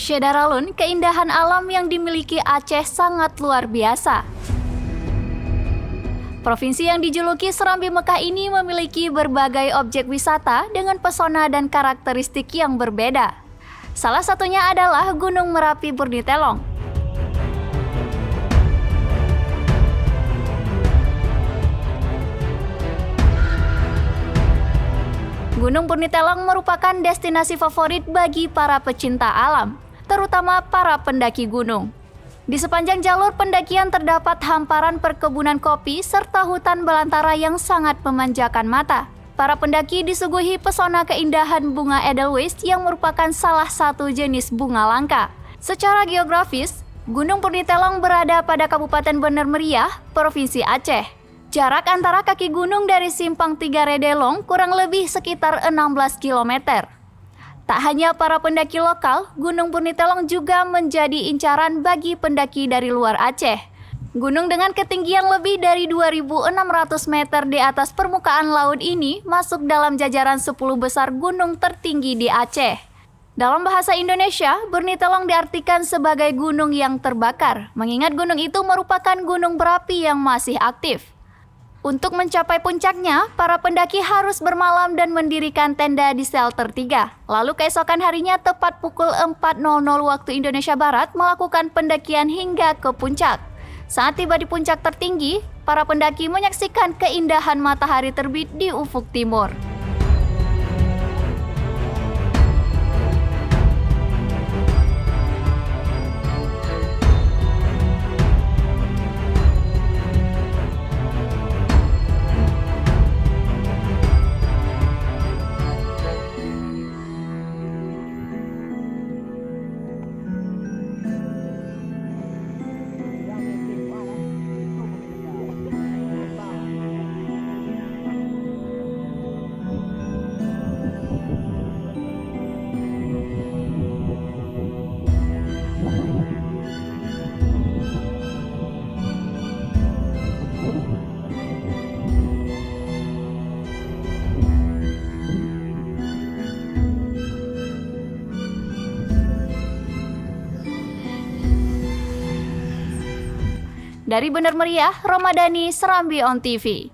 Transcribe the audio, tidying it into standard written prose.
Syedaralun, keindahan alam yang dimiliki Aceh sangat luar biasa. Provinsi yang dijuluki Serambi Mekah ini memiliki berbagai objek wisata dengan pesona dan karakteristik yang berbeda. Salah satunya adalah Gunung Merapi Burnitelong. Gunung Burnitelong merupakan destinasi favorit bagi para pecinta alam, terutama para pendaki gunung. Di sepanjang jalur pendakian terdapat hamparan perkebunan kopi serta hutan belantara yang sangat memanjakan mata. Para pendaki disuguhi pesona keindahan bunga Edelweiss yang merupakan salah satu jenis bunga langka. Secara geografis, Gunung Burnitelong berada pada Kabupaten Bener Meriah, Provinsi Aceh. Jarak antara kaki gunung dari Simpang Tiga Redelong kurang lebih sekitar 16 km. Tak hanya para pendaki lokal, Gunung Burnitelong juga menjadi incaran bagi pendaki dari luar Aceh. Gunung dengan ketinggian lebih dari 2.600 meter di atas permukaan laut ini masuk dalam jajaran 10 besar gunung tertinggi di Aceh. Dalam bahasa Indonesia, Burnitelong diartikan sebagai gunung yang terbakar, mengingat gunung itu merupakan gunung berapi yang masih aktif. Untuk mencapai puncaknya, para pendaki harus bermalam dan mendirikan tenda di shelter 3. Lalu keesokan harinya tepat pukul 4.00 waktu Indonesia Barat melakukan pendakian hingga ke puncak. Saat tiba di puncak tertinggi, para pendaki menyaksikan keindahan matahari terbit di ufuk timur. Dari Bener Meriah, Ramadhani, Serambi On TV.